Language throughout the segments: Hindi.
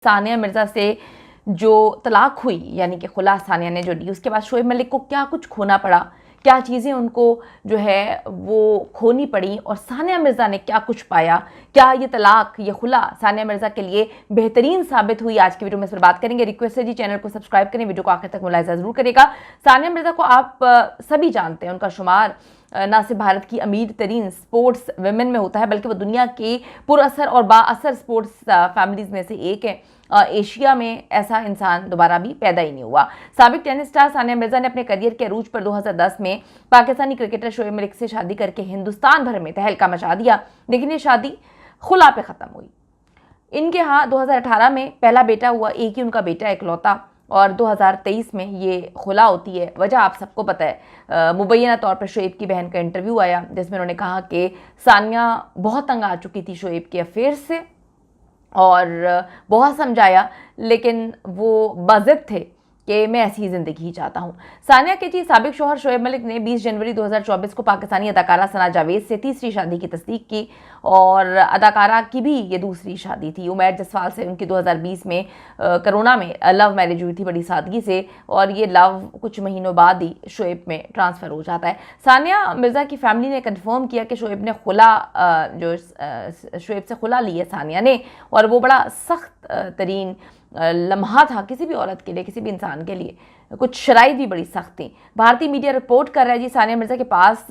सानिया मिर्ज़ा से जो तलाक हुई, यानी कि खुला सानिया ने जो दी, उसके बाद शोएब मलिक को क्या कुछ खोना पड़ा, क्या चीज़ें उनको जो है वो खोनी पड़ी, और सानिया मिर्ज़ा ने क्या कुछ पाया, क्या ये तलाक, ये खुला सानिया मिर्ज़ा के लिए बेहतरीन साबित हुई, आज की वीडियो में इस पर बात करेंगे। रिक्वेस्ट है जी, चैनल को सब्सक्राइब करें, वीडियो को आखिर तक मुलाहिजा ज़रूर करेगा। सानिया मिर्ज़ा को आप सभी जानते हैं, उनका शुमार ना सिर्फ भारत की अमीर तरीन स्पोर्ट्स वेमेन में होता है, बल्कि वो दुनिया के पुरअसर और बाअसर स्पोर्ट्स फैमिलीज़ में से एक है। एशिया में ऐसा इंसान दोबारा भी पैदा ही नहीं हुआ। साबिक टेनिस स्टार सानिया मिर्ज़ा ने अपने करियर के अरूज पर 2010 में पाकिस्तानी क्रिकेटर शोएब मलिक से शादी करके हिंदुस्तान भर में तहलका मचा दिया, लेकिन ये शादी खुला पे ख़त्म हुई। इनके यहाँ 2018 में पहला बेटा हुआ, एक ही उनका बेटा इकलौता, और 2023 में ये खुला होती है। वजह आप सबको पता है। मुबैना तौर पर शोएब की बहन का इंटरव्यू आया जिसमें उन्होंने कहा कि सानिया बहुत तंग आ चुकी थी शोएब के अफेयर से और बहुत समझाया, लेकिन वो बाज़िद थे कि मैं ऐसी ज़िंदगी ही चाहता हूँ। सानिया के जी साबिक शौहर शोएब मलिक ने 20 जनवरी 2024 को पाकिस्तानी अदाकारा सना जावेद से तीसरी शादी की तस्दीक की, और अदाकारा की भी ये दूसरी शादी थी। उमैर जसवाल से उनकी 2020 में कोरोना में लव मैरिज हुई थी बड़ी सादगी से, और ये लव कुछ महीनों बाद ही शोएब में ट्रांसफ़र हो जाता है। सानिया मिर्ज़ा की फैमिली ने कन्फर्म किया कि शोएब ने खुला शोएब से खुला लिया सानिया ने, और वो बड़ा सख्त तरीन लम्हा था किसी भी औरत के लिए, किसी भी इंसान के लिए। कुछ शराइत भी बड़ी सख्त थी। भारतीय मीडिया रिपोर्ट कर रहा है जी, सानिया मिर्ज़ा के पास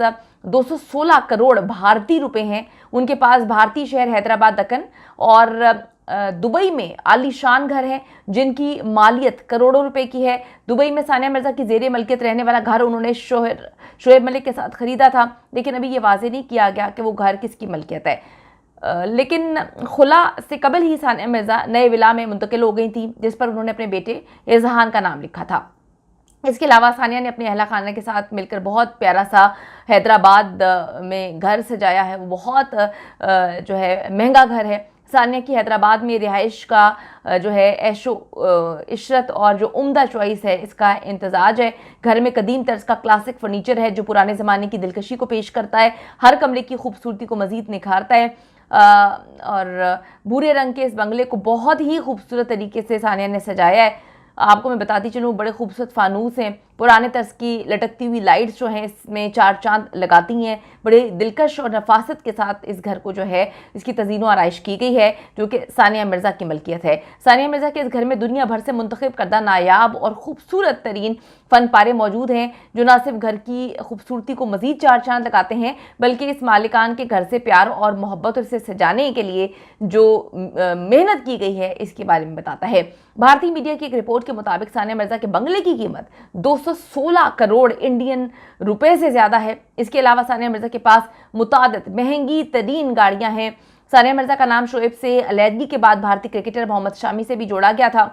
216 करोड़ भारतीय रुपए हैं। उनके पास भारतीय शहर हैदराबाद दक्कन और दुबई में आलीशान घर है जिनकी मालियत करोड़ों रुपए की है। दुबई में सानिया मिर्ज़ा की ज़ेरे मलकियत रहने वाला घर उन्होंने शोएब मलिक के साथ ख़रीदा था, लेकिन अभी ये वाज़ेह नहीं किया गया कि वो घर किसकी मलकियत है। लेकिन खुला से कबल ही सानिया मिर्ज़ा नए विला में मुंतकिल हो गई थी, जिस पर उन्होंने अपने बेटे इज़हान का नाम लिखा था। इसके अलावा सानिया ने अपने अहला खाना के साथ मिलकर बहुत प्यारा सा हैदराबाद में घर सजाया है। वो बहुत जो है महंगा घर है। सानिया की हैदराबाद में रिहाइश का जो है ऐशो इशरत और जो उम्दा चॉइस है, इसका इंतजाज है। घर में कदीम तर्ज का क्लासिक फर्नीचर है जो पुराने ज़माने की दिलकशी को पेश करता है, हर कमरे की खूबसूरती को मज़ीद निखारता है। और भूरे रंग के इस बंगले को बहुत ही खूबसूरत तरीके से सानिया ने सजाया है। आपको मैं बताती चलूँ, बड़े खूबसूरत फानूस हैं, पुराने तर्ज की लटकती हुई लाइट्स जो हैं इसमें चार चांद लगाती हैं। बड़े दिलकश और नफासत के साथ इस घर को जो है इसकी तज़ीन और आराइश की गई है, जो कि सानिया मिर्ज़ा की मलकियत है। सानिया मिर्ज़ा के इस घर में दुनिया भर से मुंतखब करदा नायाब और ख़ूबसूरत तरीन फ़न पारे मौजूद हैं, जो ना सिर्फ घर की खूबसूरती को मज़ीद चार चांद लगाते हैं, बल्कि इस मालिकान के घर से प्यार और मोहब्बत और इसे सजाने के लिए जो मेहनत की गई है इसके बारे में बताता है। भारतीय मीडिया की एक रिपोर्ट के मुताबिक सानिया मिर्ज़ा के बंगले की कीमत 216 करोड़ इंडियन रुपए से ज़्यादा है। इसके अलावा सानिया मिर्ज़ा के पास मुतादिद महंगी तरीन गाड़ियाँ हैं। सानिया मिर्ज़ा का नाम शोएब से अलैदगी के बाद भारतीय क्रिकेटर मोहम्मद शामी से भी जोड़ा गया था।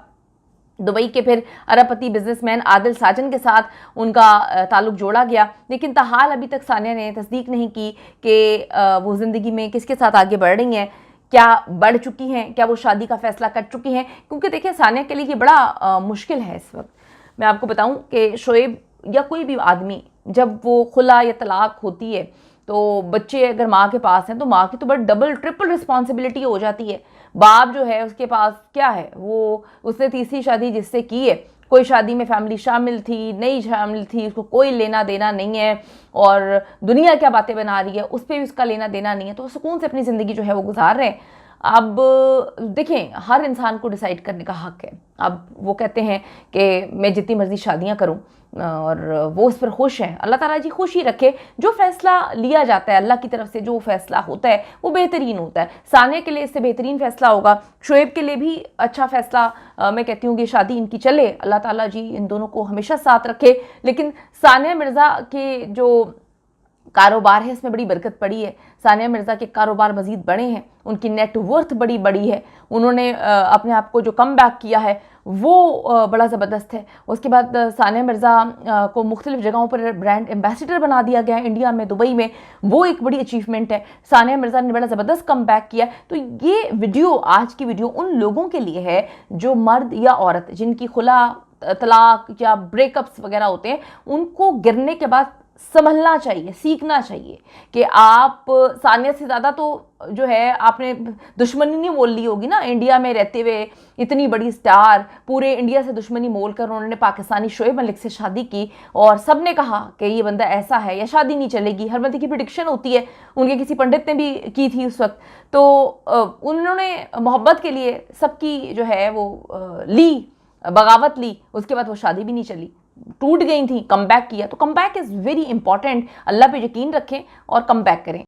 दुबई के फिर अरबपति बिजनेसमैन आदिल साजन के साथ उनका ताल्लुक जोड़ा गया, लेकिन ताहाल अभी तक सानिया ने तस्दीक नहीं की कि वो ज़िंदगी में किसके साथ आगे बढ़ रही हैं, क्या बढ़ चुकी हैं, क्या वो शादी का फ़ैसला कर चुकी हैं। क्योंकि देखिए, सानिया के लिए ये बड़ा मुश्किल है इस वक्त। मैं आपको बताऊं कि शोएब या कोई भी आदमी जब वो खुला या तलाक होती है, तो बच्चे अगर माँ के पास हैं तो माँ की तो बड़ी डबल ट्रिपल रिस्पॉन्सिबिलिटी हो जाती है। बाप जो है उसके पास क्या है, वो उसने तीसरी शादी जिससे की है, कोई शादी में फैमिली शामिल थी नहीं शामिल थी, उसको कोई लेना देना नहीं है, और दुनिया क्या बातें बना रही है उस पर भी उसका लेना देना नहीं है, तो सुकून से अपनी ज़िंदगी जो है वो गुजार रहे हैं। अब देखें, हर इंसान को डिसाइड करने का हक़ है। अब वो कहते हैं कि मैं जितनी मर्ज़ी शादियां करूं, और वो उस पर खुश हैं। अल्लाह ताला जी खुश ही रखे। जो फ़ैसला लिया जाता है अल्लाह की तरफ से, जो फ़ैसला होता है वो बेहतरीन होता है। सानिया के लिए इससे बेहतरीन फ़ैसला होगा, शोएब के लिए भी अच्छा फ़ैसला। मैं कहती हूँ कि शादी इनकी चले, अल्लाह ताला जी इन दोनों को हमेशा साथ रखे। लेकिन सानिया मिर्ज़ा के जो कारोबार है इसमें बड़ी बरकत पड़ी है। सानिया मिर्ज़ा के कारोबार मज़ीद बड़े हैं, उनकी नेटवर्थ बड़ी बड़ी है। उन्होंने अपने आप को जो कम बैक किया है वो बड़ा ज़बरदस्त है। उसके बाद सानिया मिर्ज़ा को मुख्तलिफ़ जगहों पर ब्रांड एम्बेसडर बना दिया गया है, इंडिया में, दुबई में। वो एक बड़ी अचीवमेंट है। सानिया मिर्ज़ा ने बड़ा ज़बरदस्त कम बैक किया। तो ये वीडियो, आज की वीडियो उन लोगों के लिए है जो मर्द या औरत जिनकी खुला तलाक या ब्रेकअप्स वगैरह होते हैं, उनको गिरने के बाद संभलना चाहिए, सीखना चाहिए कि आप सानिया से ज़्यादा तो जो है आपने दुश्मनी नहीं मोल ली होगी ना। इंडिया में रहते हुए इतनी बड़ी स्टार, पूरे इंडिया से दुश्मनी मोल कर उन्होंने पाकिस्तानी शोएब मलिक से शादी की और सब ने कहा कि ये बंदा ऐसा है या शादी नहीं चलेगी। हर बंदे की प्रिडिक्शन होती है, उनके किसी पंडित ने भी की थी उस वक्त। तो उन्होंने मोहब्बत के लिए सबकी जो है वो ली, बगावत ली, उसके बाद वो शादी भी नहीं चली, टूट गई थी, कम बैक किया। तो come back is very important. Allah पे यकीन रखें और कम बैक करें।